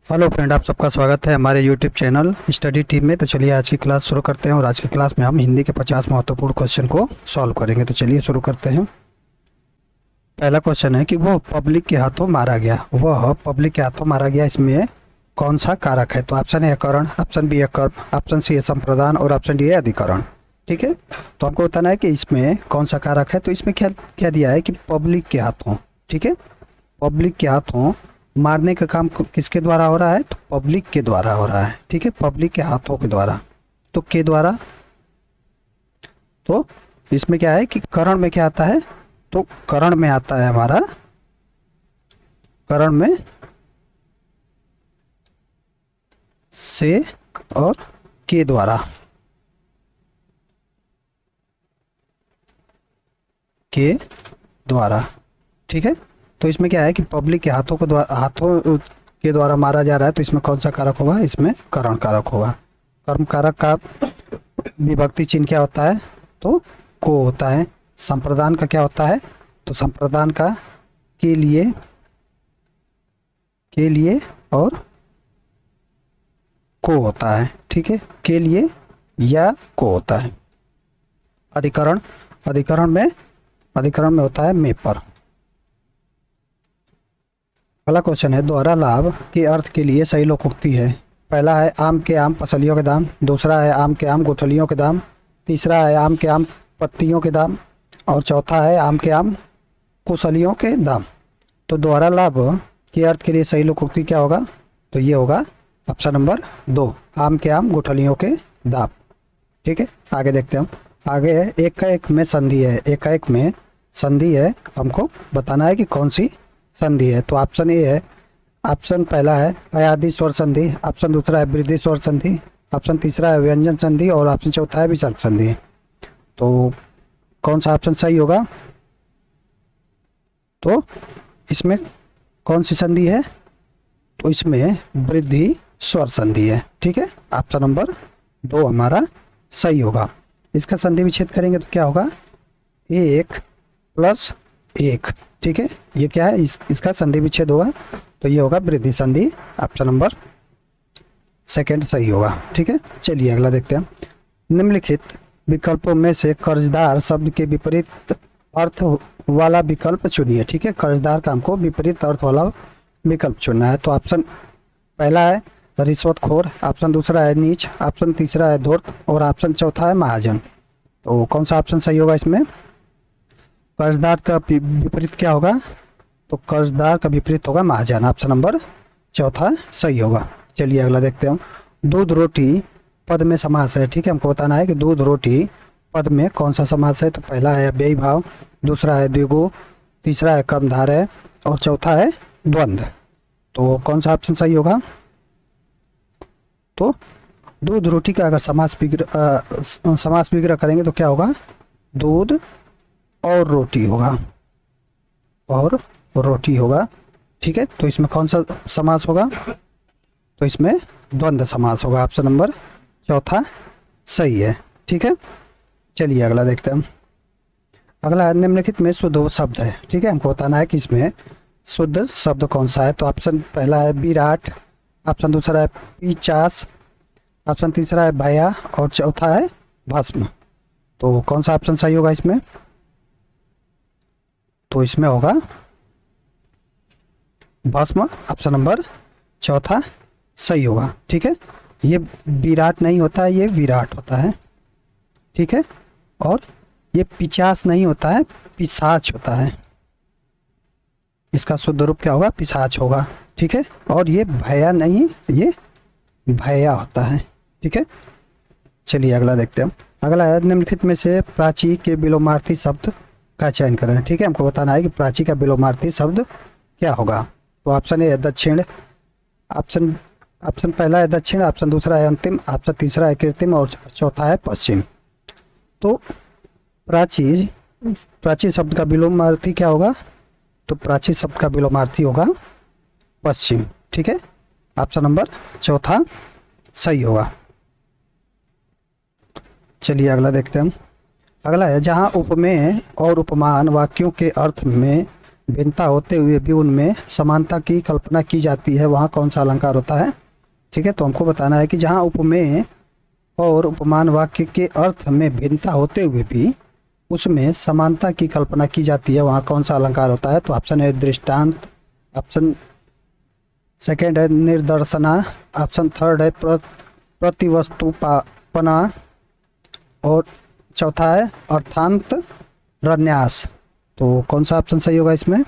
Hello friend, आप सबका स्वागत है हमारे यूट्यूब चैनल स्टडी टीम में। तो चलिए आज की क्लास शुरू करते हैं और आज की क्लास में हम हिंदी के 50 महत्वपूर्ण क्वेश्चन को सॉल्व करेंगे। तो चलिए शुरू करते हैं। पहला क्वेश्चन है कि वह पब्लिक के हाथों मारा गया। वह पब्लिक के हाथों मारा गया, इसमें कौन सा कारक है? तो ऑप्शन ए कारण, ऑप्शन बी है कर्म, ऑप्शन सी है संप्रदान और ऑप्शन डी है अधिकरण। ठीक है, तो हमको बताना है कि इसमें कौन सा कारक है। तो इसमें क्या क्या दिया है कि पब्लिक के हाथों। ठीक है, पब्लिक के हाथों मारने का काम किसके द्वारा हो रहा है? तो पब्लिक के द्वारा हो रहा है। ठीक है, पब्लिक के हाथों के द्वारा, तो के द्वारा। तो इसमें क्या है कि करण में क्या आता है? तो करण में आता है हमारा, करण में से और के द्वारा, के द्वारा। ठीक है, तो इसमें क्या है कि पब्लिक के हाथों के द्वारा मारा जा रहा है। तो इसमें कौन सा कारक होगा? इसमें करण कारक होगा। कर्म कारक का विभक्ति चिन्ह क्या होता है? तो को होता है। संप्रदान का क्या होता है? तो संप्रदान का के लिए और को होता है। ठीक है, के लिए या को होता है। अधिकरण, अधिकरण में होता है में पर। पहला क्वेश्चन है, दोहरा लाभ के अर्थ के लिए सही लोकोक्ति है। पहला है आम के आम पसलियों के दाम, दूसरा है आम के आम गुठलियों के दाम, तीसरा है आम के आम पत्तियों के दाम और चौथा है आम के आम कुशलियों के दाम। तो दोहरा लाभ के अर्थ के लिए सही लोकोक्ति क्या होगा? तो ये होगा ऑप्शन नंबर 2, आम के आम गुठलियों के दाम। ठीक है, आगे देखते हैं हम। आगे है एक का एक में संधि है। एक का एक में संधि है, हमको बताना है कि कौन सी संधि है। तो ऑप्शन ए है, ऑप्शन पहला है अयादि स्वर संधि, ऑप्शन दूसरा है वृद्धि स्वर संधि, ऑप्शन तीसरा है व्यंजन संधि और ऑप्शन चौथा है विसर्ग संधि। तो कौन सा ऑप्शन सही होगा? तो इसमें कौन सी संधि है? तो इसमें वृद्धि स्वर संधि है। ठीक है, ऑप्शन नंबर 2 हमारा सही होगा। इसका संधि विच्छेद करेंगे तो क्या होगा? 1 + 1। ठीक है, ये क्या है? इसका संधि विच्छेद होगा, तो ये होगा वृद्धि संधि। ऑप्शन नंबर 2 सही होगा। ठीक है, चलिए अगला देखते हैं। निम्नलिखित विकल्पों में से कर्जदार शब्द के विपरीत अर्थ वाला विकल्प चुनिए। ठीक है, कर्जदार का हमको विपरीत अर्थ वाला विकल्प चुनना है। तो ऑप्शन पहला है रिश्वतखोर, ऑप्शन दूसरा है नीच, ऑप्शन तीसरा है धूर्त और ऑप्शन चौथा है महाजन। तो कौन सा ऑप्शन सही होगा इसमें? कर्जदार का विपरीत क्या होगा? तो कर्जदार का विपरीत होगा महाजन। ऑप्शन नंबर 4 सही होगा। चलिए अगला देखते हैं। दूध रोटी पद में समास है। ठीक है, हमको बताना है कि दूध रोटी पद में कौन सा समास है। तो पहला है व्ययी भाव, दूसरा है द्विगु, तीसरा है कर्मधारय और चौथा है द्वंद्व। तो कौन सा ऑप्शन सही होगा? तो दूध रोटी का अगर समास विग्रह करेंगे तो क्या होगा? दूध और रोटी होगा, और रोटी होगा। ठीक है, तो इसमें कौन सा समास होगा? तो इसमें द्वंद्व समास होगा। ऑप्शन नंबर 4 सही है। ठीक है, चलिए अगला देखते हैं। अगला है निम्नलिखित में शुद्ध शब्द है। ठीक है, हमको बताना है कि इसमें शुद्ध शब्द कौन सा है। तो ऑप्शन पहला है विराट, ऑप्शन दूसरा है पिचास, ऑप्शन तीसरा है भया और चौथा है भस्म। तो कौन सा ऑप्शन सही होगा इसमें? तो इसमें होगा भस्म। ऑप्शन नंबर 4 सही होगा। ठीक है, ये विराट नहीं होता है, ये विराट होता है। ठीक है, और ये पिचास नहीं होता है, पिशाच होता है। इसका शुद्ध रूप क्या होगा? पिशाच होगा। ठीक है, और ये भया नहीं, ये भया होता है। ठीक है, चलिए अगला देखते हैं। अगला है निम्नलिखित में से प्राची के विलोमार्थी शब्द का चयन करें। ठीक है, हमको बताना है कि प्राची का विलोमार्थी शब्द क्या होगा। तो ऑप्शन ए है दक्षिण, ऑप्शन पहला है दक्षिण, ऑप्शन दूसरा है अंतिम, ऑप्शन तीसरा है कृत्रिम और चौथा है पश्चिम। तो प्राची शब्द का विलोमार्थी क्या होगा? तो प्राची शब्द का विलोमार्थी होगा पश्चिम। ठीक है, ऑप्शन नंबर 4 सही होगा। चलिए अगला देखते हैं हम। अगला है जहाँ उपमेय और उपमान वाक्यों के अर्थ में भिन्नता होते हुए भी उनमें समानता की कल्पना की जाती है वहाँ कौन सा अलंकार होता है। ठीक है, तो हमको बताना है कि जहाँ उपमेय और उपमान वाक्य के अर्थ में भिन्नता होते हुए भी उसमें समानता की कल्पना की जाती है वहाँ कौन सा अलंकार होता है। तो ऑप्शन है दृष्टांत, ऑप्शन सेकेंड है निर्दर्शना, ऑप्शन थर्ड है प्रतिवस्तुपना और चौथा है अर्थांत रन्यास। तो कौन सा ऑप्शन सही होगा इसमें?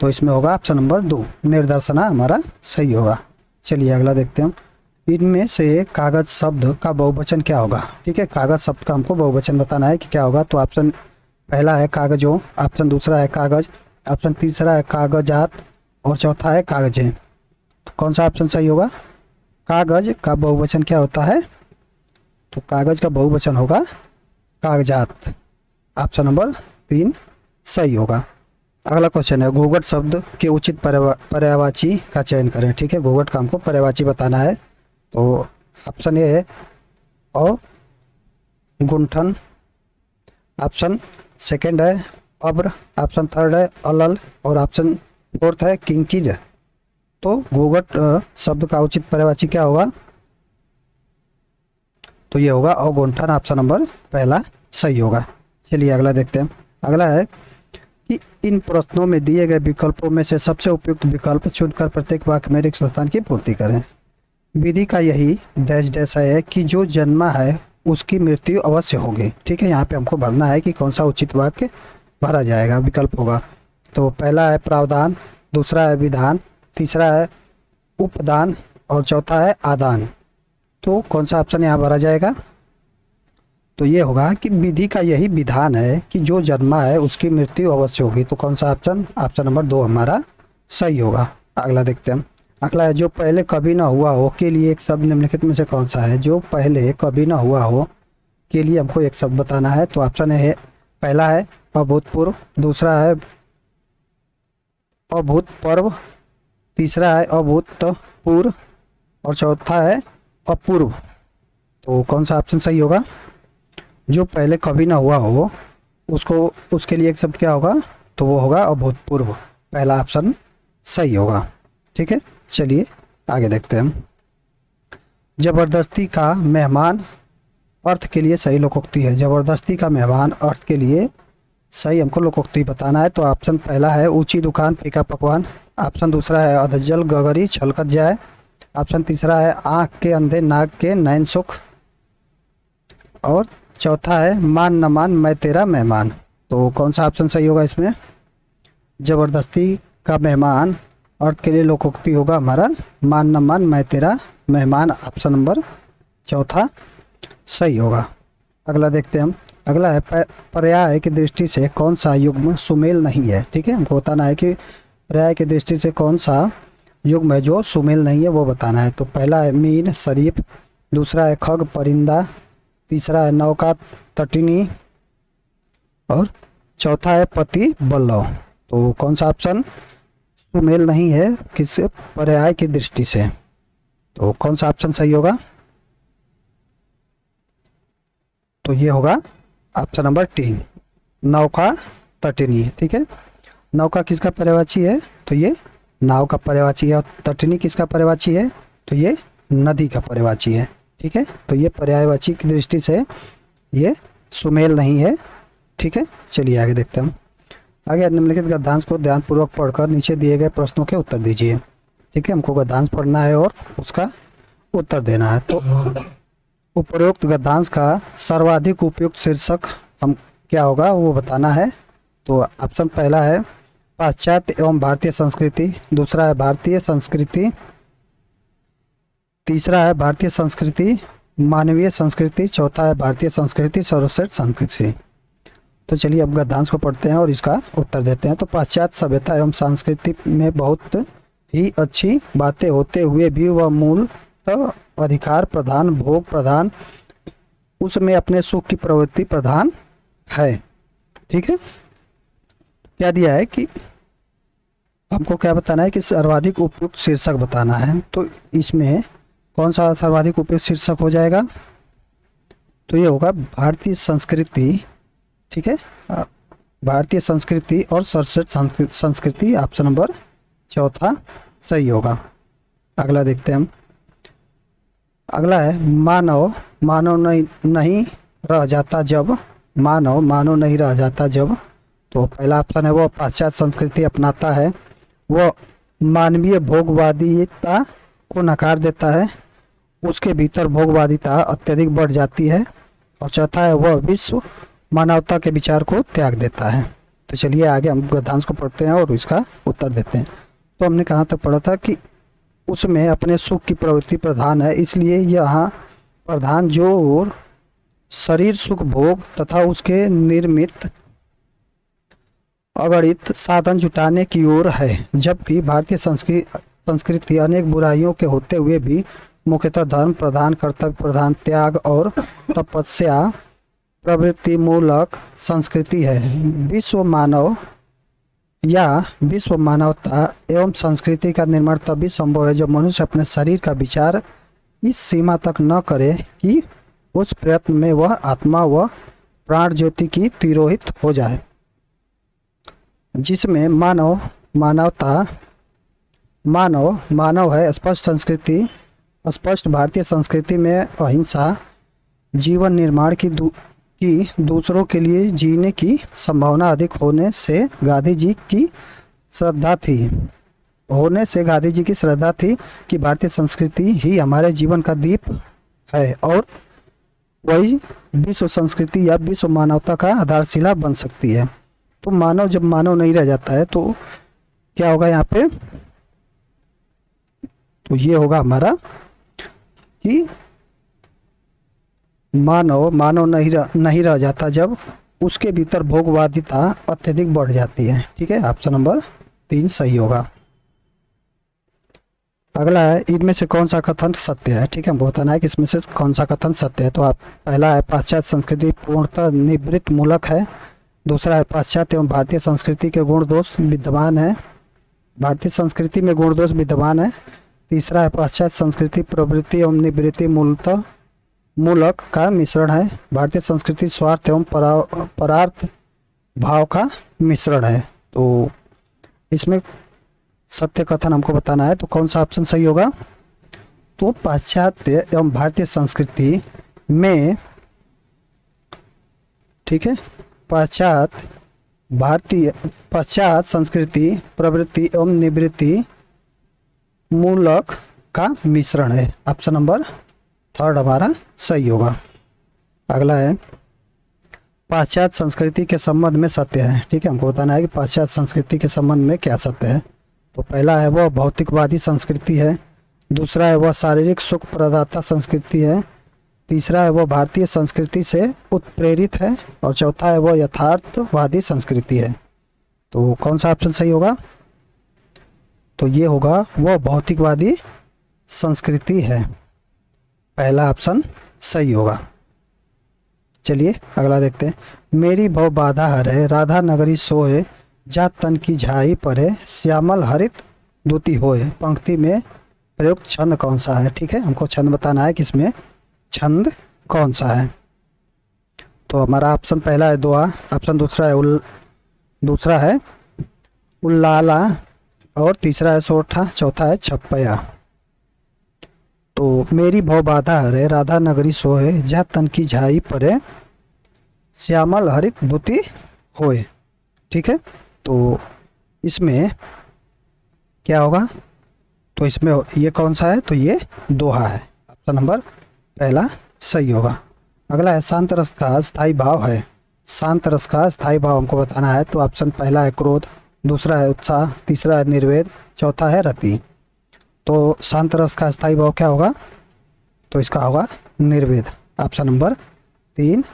तो इसमें होगा ऑप्शन नंबर 2, निर्दर्शना हमारा सही होगा। चलिए अगला देखते हैं हम। इनमें से कागज शब्द का बहुवचन क्या होगा? ठीक है, कागज शब्द का हमको बहुवचन बताना है कि क्या होगा। तो ऑप्शन पहला है कागजों, ऑप्शन दूसरा है कागज, ऑप्शन तीसरा है कागजात और चौथा है कागजें। तो कौन सा ऑप्शन सही होगा? कागज का बहुवचन क्या होता है? तो कागज का बहुवचन होगा कागजात। ऑप्शन नंबर 3 सही होगा। अगला क्वेश्चन है घूंघट शब्द के उचित पर्यायवाची का चयन करें। ठीक है, घूंघट का हमको पर्यायवाची बताना है। तो ऑप्शन ए है गुंठन, ऑप्शन सेकंड है अब्र, ऑप्शन थर्ड है अलल और ऑप्शन फोर्थ है किंकिज। तो घूंघट शब्द का उचित पर्यायवाची क्या होगा? तो ये होगा अगुंठन। ऑप्शन नंबर पहला सही होगा। चलिए अगला देखते हैं। अगला है कि इन प्रश्नों में दिए गए विकल्पों में से सबसे उपयुक्त विकल्प चुनकर प्रत्येक वाक्य में रिक्त स्थान की पूर्ति करें। विधि का यही डैश डैश है कि जो जन्मा है उसकी मृत्यु अवश्य होगी। ठीक है, यहाँ पे हमको भरना है कि कौन सा उचित वाक्य भरा जाएगा, विकल्प होगा। तो पहला है प्रावधान, दूसरा है विधान, तीसरा है उपदान और चौथा है आदान। तो कौन सा ऑप्शन यहाँ भरा जाएगा? तो ये होगा कि विधि का यही विधान है कि जो जन्मा है उसकी मृत्यु अवश्य होगी। तो कौन सा ऑप्शन? ऑप्शन नंबर 2 हमारा सही होगा। अगला देखते हैं। अगला है जो पहले कभी ना हुआ हो के लिए एक शब्द निम्नलिखित में से कौन सा है? जो पहले कभी ना हुआ हो के लिए हमको एक शब्द बताना है। तो ऑप्शन है पहला है अभूतपूर्व, दूसरा है अभूतपर्व, तीसरा है अभूतपूर्व और चौथा है अपूर्व। तो कौन सा ऑप्शन सही होगा? जो पहले कभी ना हुआ हो उसको उसके लिए एक शब्द क्या होगा? तो वो होगा अभूतपूर्व। पहला ऑप्शन सही होगा। ठीक है, चलिए आगे देखते हैं हम। जबरदस्ती का मेहमान अर्थ के लिए सही लोकोक्ति है। जबरदस्ती का मेहमान अर्थ के लिए सही हमको लोकोक्ति बताना है। तो ऑप्शन पहला है ऊंची दुकान फीका पकवान, ऑप्शन दूसरा है अधजल गगरी छलकत जाए, ऑप्शन तीसरा है आँख के अंधे नाग के नैन सुख और चौथा है मान न मान मैं तेरा मेहमान। तो कौन सा ऑप्शन सही होगा इसमें? जबरदस्ती का मेहमान अर्थ के लिए लोकोक्ति होगा हमारा मान न मान मैं तेरा मेहमान। ऑप्शन नंबर चौथा सही होगा। अगला देखते हैं हम। अगला है पर्याय की दृष्टि से कौन सा युग्म सुमेल नहीं है। ठीक है, हमको बताना है कि पर्याय की दृष्टि से कौन सा युग्म है जो सुमेल नहीं है, वो बताना है। तो पहला है मीन शरीफ, दूसरा है खग परिंदा, तीसरा है नौका तटिनी और चौथा है पति बल्लव। तो कौन सा ऑप्शन सुमेल नहीं है किस पर्याय की दृष्टि से? तो कौन सा ऑप्शन सही होगा? तो ये होगा ऑप्शन नंबर 3 नौका तटिनी। ठीक है, नौका किसका पर्यायवाची है? तो ये नाव का पर्यायवाची है। और तटिनी किसका पर्यायवाची है? तो ये नदी का पर्यायवाची है। ठीक है, तो ये पर्यायवाची की दृष्टि से ये सुमेल नहीं है। ठीक है, चलिए आगे देखते हैं हम। आगे निम्नलिखित गद्यांश को ध्यानपूर्वक पढ़कर नीचे दिए गए प्रश्नों के उत्तर दीजिए। ठीक है, हमको गद्यांश पढ़ना है और उसका उत्तर देना है। तो उपरोक्त गद्यांश का सर्वाधिक उपयुक्त शीर्षक हम क्या होगा वो बताना है। तो ऑप्शन पहला है पाश्चात्य एवं भारतीय संस्कृति, दूसरा है भारतीय संस्कृति, तीसरा है भारतीय संस्कृति मानवीय संस्कृति, चौथा है भारतीय संस्कृति सर्वश्रेष्ठ संस्कृति। तो चलिए अब गद्यांश को पढ़ते हैं और इसका उत्तर देते हैं। तो पाश्चात्य सभ्यता एवं संस्कृति में बहुत ही अच्छी बातें होते हुए भी वह मूल तो अधिकार प्रधान भोग प्रधान उसमें अपने सुख की प्रवृत्ति प्रधान है। ठीक है, क्या दिया है कि हमको क्या बताना है कि सर्वाधिक उपयुक्त शीर्षक बताना है। तो इसमें कौन सा सर्वाधिक उपयुक्त शीर्षक हो जाएगा? तो ये होगा भारतीय संस्कृति। ठीक है, भारतीय संस्कृति और सरस्वत संस्कृति ऑप्शन नंबर चौथा सही होगा। अगला देखते हैं हम। अगला है मानव मानव नहीं रह जाता जब, मानव मानव नहीं रह जाता जब। तो पहला ऑप्शन है वो पाश्चात्य संस्कृति अपनाता है, वो मानवीय भोगवादिता को नकार देता है, उसके भीतर भोगवादिता अत्यधिक बढ़ जाती है, और चौथा है वह विश्व मानवता के विचार को त्याग देता है। तो चलिए आगे हम गद्यांश को पढ़ते हैं और इसका उत्तर देते हैं। तो हमने कहाँ तक पढ़ा था कि उसमें अपने सुख की प्रवृत्ति प्रधान है, इसलिए यहाँ प्रधान जोर शरीर सुख भोग तथा उसके निर्मित अगणित साधन जुटाने की ओर है, जबकि भारतीय संस्कृति अनेक बुराइयों के होते हुए भी मुख्यतः धर्म प्रधान, कर्तव्य प्रधान, त्याग और तपस्या प्रवृत्ति मूलक संस्कृति है। विश्व मानव या विश्व मानवता एवं संस्कृति का निर्माण तभी संभव है जब मनुष्य अपने शरीर का विचार इस सीमा तक न करे कि उस प्रयत्न में वह आत्मा व प्राण ज्योति की तिरोहित हो जाए, जिसमें मानव है। स्पष्ट भारतीय संस्कृति में अहिंसा जीवन निर्माण की दूसरों के लिए जीने की संभावना अधिक होने से गांधी जी की श्रद्धा थी कि भारतीय संस्कृति ही हमारे जीवन का दीप है और वही विश्व संस्कृति या विश्व मानवता का आधारशिला बन सकती है। तो मानव जब मानव नहीं रह जाता है तो क्या होगा यहाँ पे, तो ये होगा हमारा कि मानव नहीं रह जाता जब उसके भीतर भोगवादिता अत्यधिक बढ़ जाती है। ठीक है, ऑप्शन नंबर 3 सही होगा। अगला है इनमें से कौन सा कथन सत्य है। ठीक है, हमको बताना है कि इसमें से कौन सा कथन सत्य है। तो आप पहला है पाश्चात्य संस्कृति पूर्णतः निवृत्त मूलक है, दूसरा है पाश्चात्य एवं भारतीय संस्कृति के गुण दोष विद्यमान है, भारतीय संस्कृति में गुण दोष विद्यमान है, तीसरा है पाश्चात्य संस्कृति प्रवृत्ति एवं निवृत्ति मूलक का मिश्रण है, भारतीय संस्कृति स्वार्थ एवं परार्थ भाव का मिश्रण है। तो इसमें सत्य कथन हमको बताना है, तो कौन सा ऑप्शन सही होगा, तो पाश्चात्य एवं भारतीय संस्कृति में, ठीक है, पाश्चात्य संस्कृति प्रवृत्ति एवं निवृत्ति मूलक का मिश्रण है। ऑप्शन नंबर 3 हमारा सही होगा। अगला है पाश्चात्य संस्कृति के संबंध में सत्य है। ठीक है, हमको बताना है कि पाश्चात्य संस्कृति के संबंध में क्या सत्य है। तो पहला है वह भौतिकवादी संस्कृति है, दूसरा है वह शारीरिक सुख प्रदाता संस्कृति है, तीसरा है वह भारतीय संस्कृति से उत्प्रेरित है, और चौथा है वह यथार्थवादी संस्कृति है। तो कौन सा ऑप्शन सही होगा, तो ये होगा वह भौतिकवादी संस्कृति है, पहला ऑप्शन सही होगा। चलिए अगला देखते हैं। मेरी भव बाधा हरे राधा नगरी सोए, जात तन की झाई परे श्यामल हरित दूती होए। पंक्ति में प्रयुक्त छंद कौन सा है। ठीक है, हमको छंद बताना है कि इसमें छंद कौन सा है। तो हमारा ऑप्शन पहला है दोहा, ऑप्शन दूसरा है उल्लाला, और तीसरा है सोठा, चौथा है छप्पया। तो मेरी भव बाधा हरे राधा नगरी सोए, जा तन की झाई परे श्यामल हरित दूती होए। ठीक है, तो इसमें क्या होगा, तो इसमें ये कौन सा है, तो ये दोहा है, ऑप्शन नंबर पहला सही होगा। अगला है शांत रस का स्थायी भाव है। शांत रस का स्थायी भाव हमको बताना है, तो ऑप्शन पहला है क्रोध, दूसरा है उत्साह, तीसरा है निर्वेद, चौथा है रति। तो शांत रस का स्थायी भाव क्या होगा, तो इसका होगा निर्वेद, ऑप्शन नंबर 3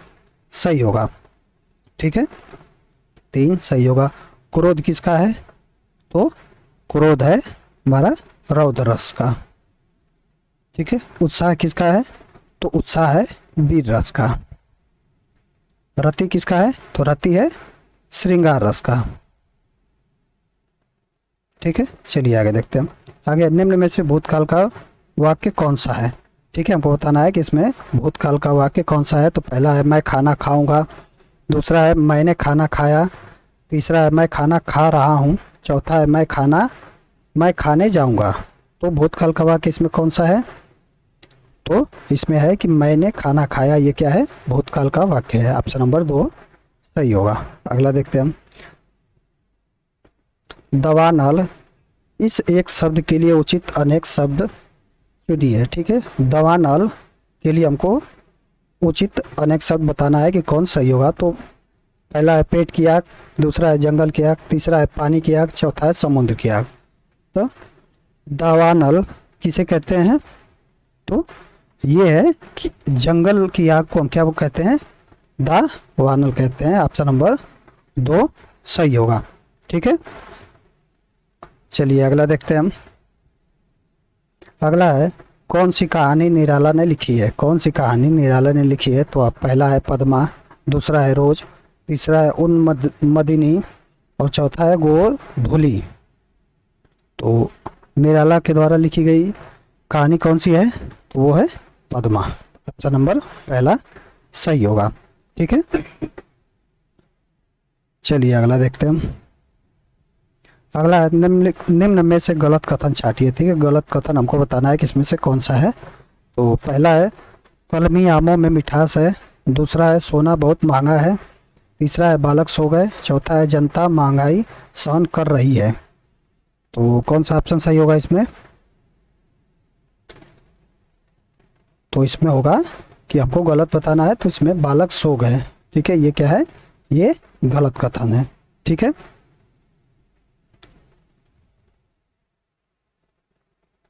सही होगा। ठीक है, 3 सही होगा। क्रोध किसका है, तो क्रोध है हमारा रौद्र रस का। ठीक है, उत्साह किसका है, तो उत्साह है वीर रस का। रति किसका है, तो रति है श्रृंगार रस का। ठीक है, चलिए आगे देखते हैं। आगे निम्न में से भूतकाल का वाक्य कौन सा है। ठीक है, हमको बताना है कि इसमें भूतकाल का वाक्य कौन सा है। तो पहला है मैं खाना खाऊंगा, दूसरा है मैंने खाना खाया, तीसरा है मैं खाना खा रहा हूँ, चौथा है मैं खाने जाऊँगा। तो भूतकाल का वाक्य इसमें कौन सा है? तो इसमें है कि मैंने खाना खाया, ये क्या है? भूतकाल का वाक्य है। ऑप्शन नंबर 2 सही होगा। अगला देखते हैं हम। दवानल, इस एक शब्द के लिए उचित अनेक शब्द चुनिए। ठीक है, दवानल के लिए हमको उचित अनेक शब्द बताना है कि कौन सही होगा। तो पहला है पेट की आग, दूसरा है जंगल की आग, तीसरा है पानी की आग, चौथा है समुद्र की आग। तो दावानल किसे कहते हैं? तो ये है कि जंगल की आग को हम क्या वो कहते हैं? दावानल कहते हैं। ऑप्शन नंबर 2 सही होगा। ठीक है, चलिए अगला देखते हैं हम। अगला है कौन सी कहानी निराला ने लिखी है? कौन सी कहानी निराला ने लिखी है? तो आप पहला है पद्मा, दूसरा है रोज, तीसरा है उन्मदिनी और चौथा है गोधूली। तो निराला के द्वारा लिखी गई कहानी कौन सी है? तो वो है पद्मा। ऑप्शन नंबर पहला सही होगा। ठीक है, चलिए अगला देखते हैं हम। अगला है निम्न में से गलत कथन छाटिए। ठीक है, गलत कथन हमको बताना है कि इसमें से कौन सा है। तो पहला है कलमी आमों में मिठास है, दूसरा है सोना बहुत महंगा है, तीसरा है बालक सो गए, चौथा है जनता महंगाई सहन कर रही है। तो कौन सा ऑप्शन सही होगा इसमें? तो इसमें होगा कि आपको गलत बताना है, तो इसमें बालक सो गए। ठीक है, ये क्या है? ये गलत कथन है। ठीक है,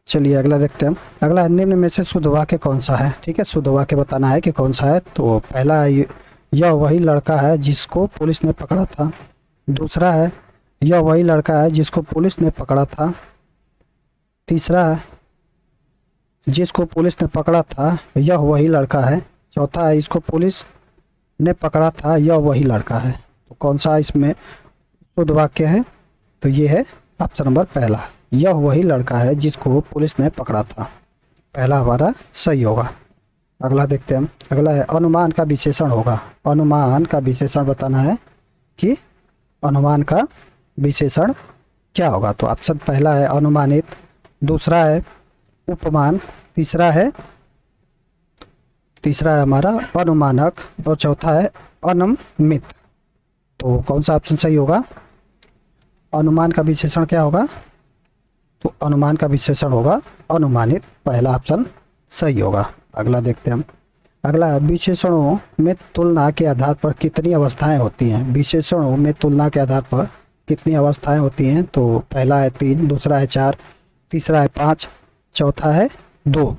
चलिए अगला देखते हैं हम। अगला है निम्न में से शुद्ध वाक्य कौन सा है? ठीक है, शुद्ध वाक्य बताना है कि कौन सा है। तो पहला है यह वही लड़का है जिसको पुलिस ने पकड़ा था, दूसरा है यह वही लड़का है जिसको पुलिस ने पकड़ा था, तीसरा है जिसको पुलिस ने पकड़ा था यह वही लड़का है, चौथा है इसको पुलिस ने पकड़ा था यह वही लड़का है। तो कौन सा इसमें शुद्ध वाक्य है? तो ये है ऑप्शन नंबर पहला, यह वही लड़का है जिसको पुलिस ने पकड़ा था। पहला हमारा सही होगा। अगला देखते हैं हम। अगला है अनुमान का विशेषण होगा। अनुमान का विशेषण बताना है कि अनुमान का विशेषण क्या होगा। तो ऑप्शन पहला है अनुमानित, दूसरा है उपमान, तीसरा है हमारा अनुमानक और चौथा है अनमित। तो कौन सा ऑप्शन सही होगा? अनुमान का विशेषण क्या होगा? तो अनुमान का विशेषण होगा अनुमानित। पहला ऑप्शन सही होगा। अगला देखते हैं हम। अगला है विशेषणों में तुलना के आधार पर कितनी अवस्थाएं होती हैं? विशेषणों में तुलना के आधार पर कितनी अवस्थाएं होती हैं? तो पहला है 3, दूसरा है 4, तीसरा है 5, चौथा है 2।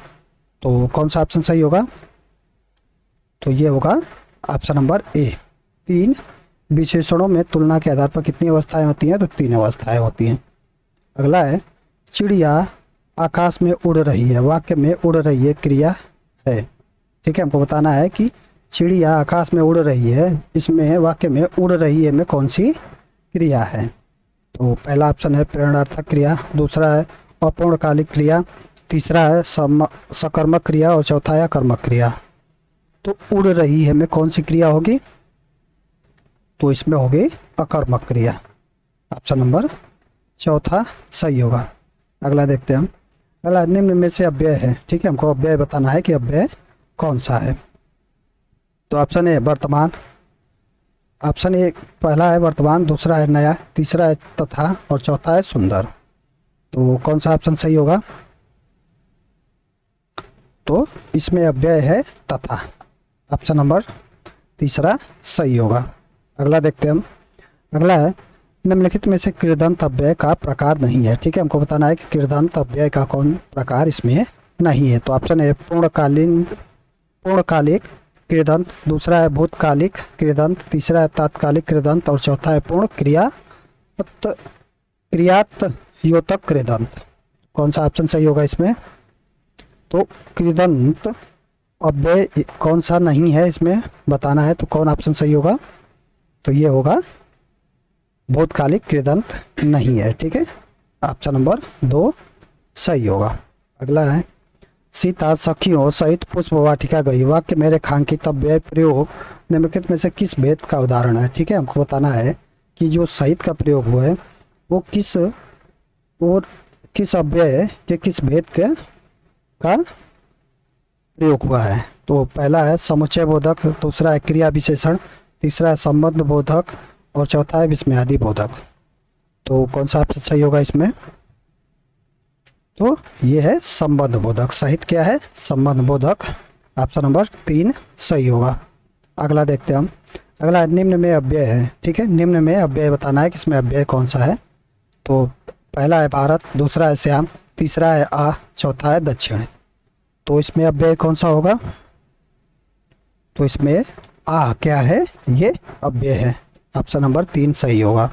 तो कौन सा ऑप्शन सही होगा? तो ये होगा ऑप्शन नंबर ए, 3। विशेषणों में तुलना के आधार पर कितनी अवस्थाएं होती हैं? तो 3 अवस्थाएं होती हैं। अगला है चिड़िया आकाश में उड़ रही है। वाक्य में उड़ रही है क्रिया है। ठीक है, हमको बताना है कि चिड़िया आकाश में उड़ रही है, इसमें वाक्य में उड़ रही है में कौन सी क्रिया है? तो पहला ऑप्शन है प्रेरणार्थक क्रिया, दूसरा है अपूर्णकालिक क्रिया, तीसरा है सकर्मक क्रिया और चौथा है कर्मक क्रिया। तो उड़ रही है में कौन सी क्रिया होगी? तो इसमें होगी अकर्मक क्रिया। ऑप्शन नंबर चौथा सही होगा। अगला देखते हैं हम। अगला निम्न में से अव्यय है। ठीक है, हमको अव्यय बताना है कि अव्यय कौन सा है। तो ऑप्शन ए वर्तमान, ऑप्शन ए पहला है वर्तमान, दूसरा है नया, तीसरा है तथा और चौथा है सुंदर। तो कौन सा ऑप्शन सही होगा? तो इसमें अव्यय है तथा। ऑप्शन नंबर तीसरा सही होगा। अगला देखते हैं हम। अगला है निम्नलिखित में से कृदंत अव्यय का प्रकार नहीं है। ठीक है, हमको बताना है कि कृदंत अव्यय का कौन प्रकार इसमें नहीं है। तो ऑप्शन है पूर्णकालिक कृदंत, दूसरा है भूतकालिक कृदंत, तीसरा है तात्कालिक कृदंत और चौथा है पूर्ण क्रियात्मक कृदंत। कौन सा ऑप्शन सही होगा इसमें? तो कृदंत अव्यय कौन सा नहीं है इसमें बताना है। तो कौन ऑप्शन सही होगा? तो ये होगा भूतकालिक कृदंत नहीं है। ठीक है, ऑप्शन नंबर 2 सही होगा। अगला है सीता सखियों सहित पुष्प वाटिका गई। वाक्य में रेखांकित अव्यय प्रयोग निम्नलिखित में से किस भेद का उदाहरण है? ठीक है, हमको बताना है कि जो सहित का प्रयोग हुआ है वो किस अव्यय के किस भेद के का प्रयोग हुआ है। तो पहला है समुच्चय बोधक, दूसरा है क्रिया विशेषण, तीसरा है संबंध बोधक और चौथा है विस्मयादि बोधक। तो कौन सा ऑप्शन सही होगा इसमें? तो ये है संबंध बोधक। सहित क्या है? संबंध बोधक। ऑप्शन नंबर 3 सही होगा। अगला देखते हैं हम। अगला निम्न में अव्यय है, ठीक है। निम्न में अव्यय बताना है कि इसमें अव्यय कौन सा है। तो पहला है भारत, दूसरा है श्याम, तीसरा है आ, चौथा है दक्षिण। तो इसमें अव्यय कौन सा होगा? तो इसमें आ क्या है? ये अव्यय है। ऑप्शन नंबर 3 सही होगा।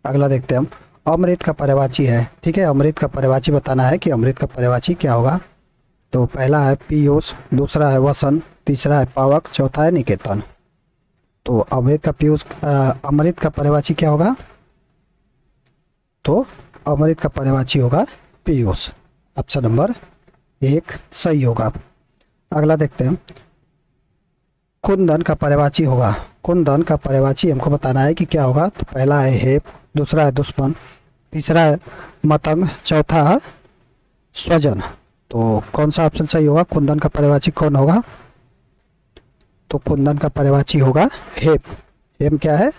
अगला देखते हैं हम। अमृत का पर्यायवाची है, ठीक है। अमृत का पर्यायवाची बताना है कि अमृत का पर्यायवाची क्या होगा। तो पहला है पीयूष, दूसरा है वसन, तीसरा है पावक, चौथा है निकेतन। तो अमृत का पर्यायवाची क्या होगा? तो अमृत का पर्यायवाची होगा पीयूष। ऑप्शन नंबर 1 सही होगा। अगला देखते हैं। कुंदन का पर्यायवाची होगा। कुंदन का पर्यायवाची हमको बताना है कि क्या होगा। तो पहला है हेप, दूसरा है दुश्मन, तीसरा है मतंग, चौथा है स्वजन। तो कौन सा ऑप्शन सही होगा? कुंदन का पर्यायवाची कौन होगा? तो कुंदन का पर्यायवाची होगा हेप। हेम क्या है?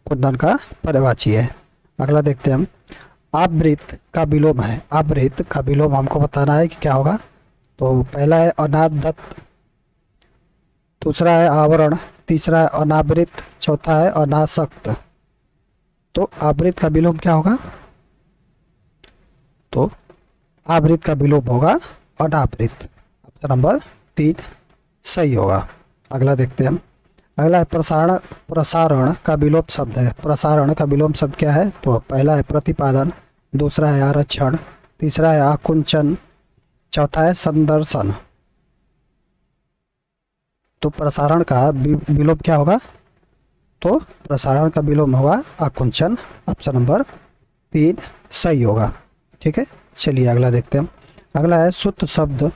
कुंदन का पर्यायवाची है। अगला देखते हैं हम। आवृत का विलोम है। आवृत का विलोम हमको बताना है कि क्या होगा। तो पहला है अनादत्त, दूसरा है आवरण, तीसरा है अनावृत, चौथा है अनासक्त। तो आवृत का विलोम क्या होगा? तो आवृत का विलोम होगा अनावृत। ऑप्शन नंबर 3 सही होगा। अगला देखते हैं हम। अगला है प्रसारण का विलोम शब्द है। प्रसारण का विलोम शब्द क्या है? तो पहला है प्रतिपादन, दूसरा है आरक्षण, तीसरा है आकुंचन, चौथा है संदर्शन। तो प्रसारण का विलोम क्या होगा? तो प्रसारण का विलोम होगा आकुंचन। ऑप्शन नंबर 3 सही होगा, ठीक है। चलिए अगला देखते हैं हम। अगला है शुद्ध शब्द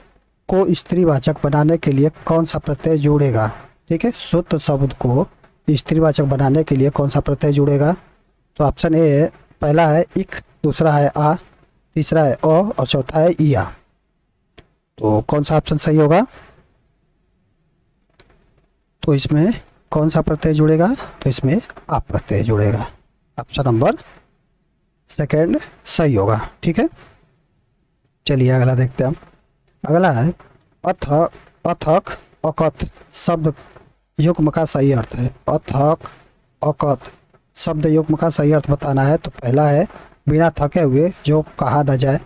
को स्त्रीवाचक बनाने के लिए कौन सा प्रत्यय जुड़ेगा, ठीक है। शुद्ध शब्द को स्त्रीवाचक बनाने के लिए कौन सा प्रत्यय जुड़ेगा। तो ऑप्शन ए है, पहला है इक, दूसरा है आ, तीसरा है ओ और चौथा है इया। तो कौन सा ऑप्शन सही होगा? तो इसमें कौन सा प्रत्यय जुड़ेगा? तो इसमें आ प्रत्यय जुड़ेगा। ऑप्शन नंबर 2 सही होगा, ठीक है। चलिए अगला देखते हैं हम। अगला है अथक अकथ शब्द युग्म का सही अर्थ है। अथक अकथ शब्द युग्म का सही अर्थ बताना है। तो पहला है बिना थके हुए जो कहा न जाए,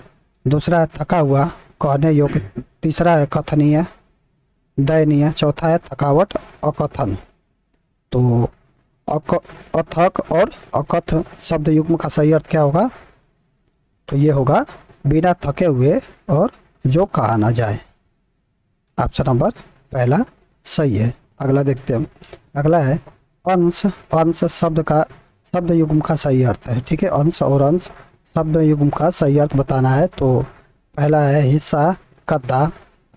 दूसरा है थका हुआ कहने योग्य, तीसरा है कथनीय दयनीय, चौथा है थकावट अकथन। तो अथक और अकथ शब्द युग्म का सही अर्थ क्या होगा? तो ये होगा बिना थके हुए और जो कहा ना जाए। ऑप्शन नंबर 1 सही है। अगला देखते हैं हम। अगला है अंश। अंश शब्द युग्म का सही अर्थ है, ठीक है। अंश और अंश शब्द युग्म का सही अर्थ बताना है। तो पहला है हिस्सा कद्दा,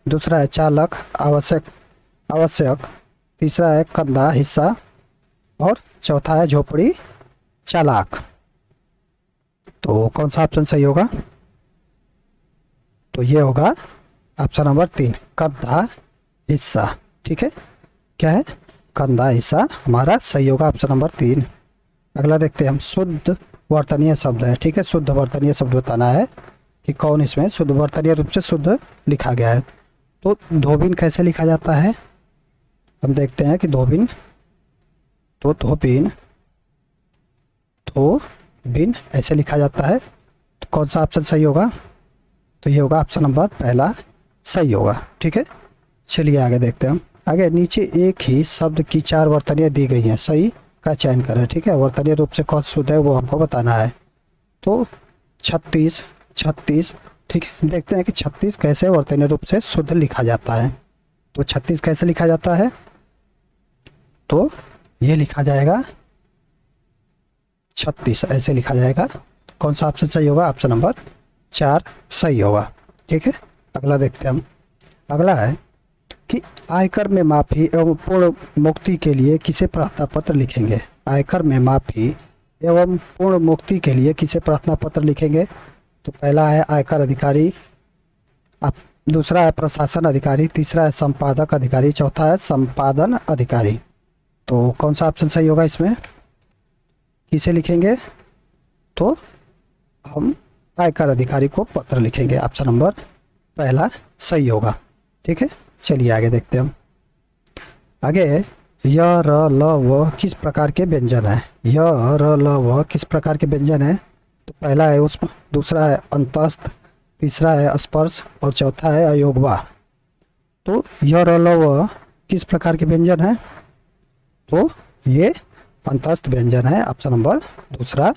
दूसरा है चालक आवश्यक, तीसरा है कंधा हिस्सा और चौथा है झोपड़ी चालाक। तो कौन सा ऑप्शन सही होगा? तो ये होगा ऑप्शन नंबर 3 कंधा हिस्सा, ठीक है। क्या है? कंधा हिस्सा हमारा सही होगा, ऑप्शन नंबर 3। अगला देखते हैं हम। शुद्ध वर्तनीय शब्द है, ठीक है। शुद्ध वर्तनीय शब्द बताना है कि कौन इसमें शुद्ध वर्तनीय रूप से शुद्ध लिखा गया है। तो धोबिन कैसे लिखा जाता है? हम देखते हैं कि धोबिन ऐसे लिखा जाता है। तो कौन सा ऑप्शन सही होगा? तो ये होगा ऑप्शन नंबर 1 सही होगा, ठीक है। चलिए आगे देखते हैं हम। आगे नीचे एक ही शब्द की 4 वर्तनीय दी गई हैं, सही का चयन करें, ठीक है। वर्तनीय रूप से कौन शुद्ध है वो हमको बताना है। तो 36, ठीक है। देखते हैं कि 36 कैसे वर्तनीय रूप से शुद्ध लिखा जाता है। तो 36 कैसे लिखा जाता है? तो ये लिखा जाएगा 36 ऐसे लिखा जाएगा। कौन सा ऑप्शन सही होगा? ऑप्शन नंबर 4 सही होगा, ठीक है। अगला देखते हैं हम। अगला है कि आयकर में माफी एवं पूर्ण मुक्ति के लिए किसे प्रार्थना पत्र लिखेंगे। आयकर में माफी एवं पूर्ण मुक्ति के लिए किसे प्रार्थना पत्र लिखेंगे? तो पहला है आयकर अधिकारी, आप दूसरा है प्रशासन अधिकारी, तीसरा है संपादक अधिकारी, चौथा है संपादन अधिकारी। तो कौन सा ऑप्शन सही होगा इसमें? किसे लिखेंगे? तो हम आयकर अधिकारी को पत्र लिखेंगे। ऑप्शन नंबर पहला सही होगा। ठीक है, चलिए आगे देखते हैं हम। आगे य र ल व किस प्रकार के व्यंजन है? य र ल व किस प्रकार के व्यंजन है? तो पहला है उष्म, दूसरा है अंतस्थ, तीसरा है स्पर्श और चौथा है अयोगवा। तो य र ल व किस प्रकार के व्यंजन है? तो ये अंतस्थ व्यंजन है। ऑप्शन नंबर दूसरा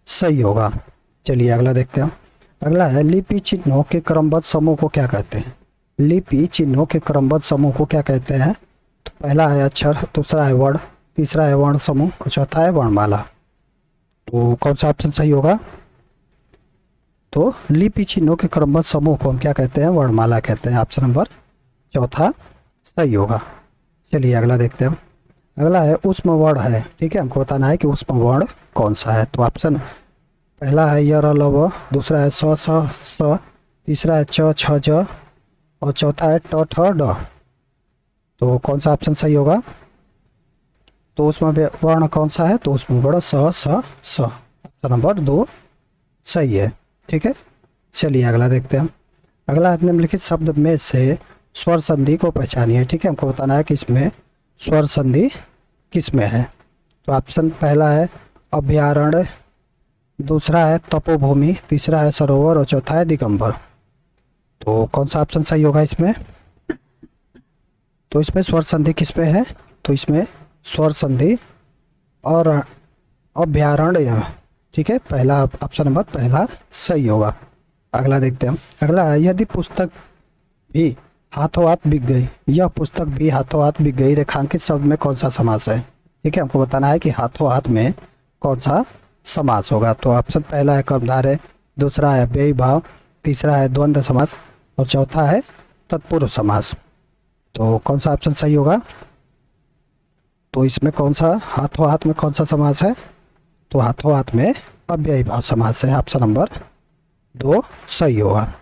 सही होगा। चलिए अगला देखते हैं। अगला है लिपि चिन्हों के क्रमबद्ध समूह को क्या कहते हैं? लिपि चिन्हों के क्रमबद्ध समूह को क्या कहते हैं? तो पहला है अक्षर, दूसरा है वर्ण, तीसरा है वर्ण समूह और चौथा है वर्णमाला। तो कौन सा ऑप्शन सही होगा? तो लिपि चिन्हों के क्रमबद्ध समूह को हम क्या कहते हैं? वर्णमाला कहते हैं। ऑप्शन नंबर चौथा सही होगा। चलिए अगला देखते हैं। अगला है उष्म वर्ण है। ठीक है, हमको बताना है कि उष्म वर्ण कौन सा है। तो ऑप्शन पहला है य र ल व, दूसरा है स स, तीसरा है च छ ज और चौथा है ट ठ ड। तो कौन सा ऑप्शन सही होगा? तो उसमें वर्ण कौन सा है? तो उसमें वर्ण स स स। ऑप्शन नंबर 2 सही है। ठीक है, चलिए अगला देखते हैं। अगला है निम्नलिखित शब्द में से स्वर संधि को पहचानिए। ठीक है, हमको बताना है कि इसमें स्वर संधि किस में है। तो ऑप्शन पहला है अभयारण्य, दूसरा है तपोभूमि, तीसरा है सरोवर और चौथा है दिगंबर। तो कौन सा ऑप्शन सही होगा इसमें? तो इसमें स्वर संधि किस पे है? तो इसमें स्वर संधि और अभयारण्य। ठीक है, पहला ऑप्शन नंबर पहला सही होगा। अगला देखते हैं हम। अगला है यदि पुस्तक भी हाथों हाथ बिक गई, यह पुस्तक भी हाथों हाथ बिक गई रेखांकित शब्द में कौन सा समास है? ठीक है, हमको बताना है कि हाथों हाथ में कौन सा समास होगा। तो ऑप्शन पहला है कर्मधारय, दूसरा है व्ययी भाव, तीसरा है द्वंद्व समास और चौथा है तत्पुरुष समास। तो कौन सा ऑप्शन सही होगा? तो इसमें कौन सा हाथों हाथ में कौन सा समास है? तो हाथों हाथ में अव्ययी भाव समास है। ऑप्शन नंबर 2 सही होगा।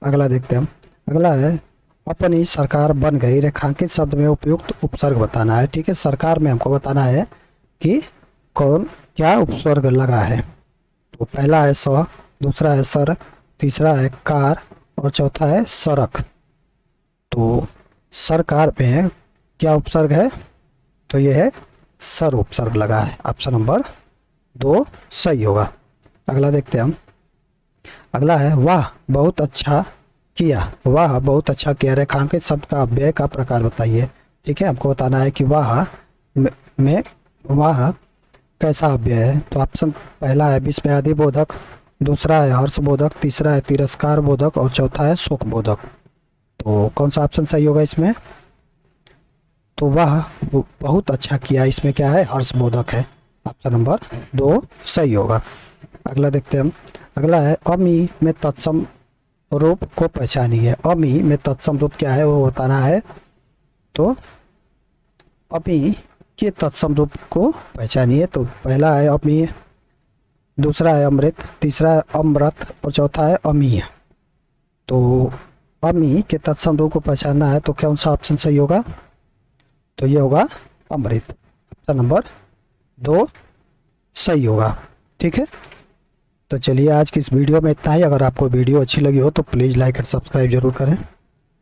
अगला देखते हैं हम। अगला है अपनी सरकार बन गई रेखांकित शब्द में उपयुक्त उपसर्ग बताना है। ठीक है, सरकार में हमको बताना है कि कौन क्या उपसर्ग लगा है। तो पहला है स, दूसरा है सर, तीसरा है कार और चौथा है सड़क। तो सरकार में क्या उपसर्ग है? तो यह है सर उपसर्ग लगा है। ऑप्शन नंबर 2 सही होगा। अगला देखते हैं हम। अगला है वाह बहुत अच्छा किया, वाह बहुत अच्छा किया रेखांकित शब्द का अव्यय का प्रकार बताइए। ठीक है, हमको बताना है कि वाह में वाह कैसा अव्यय है। तो ऑप्शन पहला है विस्मयादि बोधक, दूसरा है हर्ष बोधक, तीसरा है तिरस्कार बोधक और चौथा है शोक बोधक। तो कौन सा ऑप्शन सही होगा इसमें? तो वाह बहुत अच्छा किया, इसमें क्या है? हर्ष बोधक है। ऑप्शन नंबर 2 सही होगा। अगला देखते हैं हम। अगला है अमी में तत्सम रूप को पहचानिए। अमी में तत्सम रूप क्या है वो बताना है। तो अमी के तत्सम रूप को पहचानिए। तो पहला है अमी, दूसरा है अमृत, तीसरा है अमृत और चौथा है अमीय। तो अमी के तत्सम रूप को पहचानना है तो कौन सा ऑप्शन सही होगा? तो ये होगा अमृत। ऑप्शन नंबर 2 सही होगा। ठीक है, तो चलिए आज की इस वीडियो में इतना ही। अगर आपको वीडियो अच्छी लगी हो तो प्लीज़ लाइक और सब्सक्राइब जरूर करें।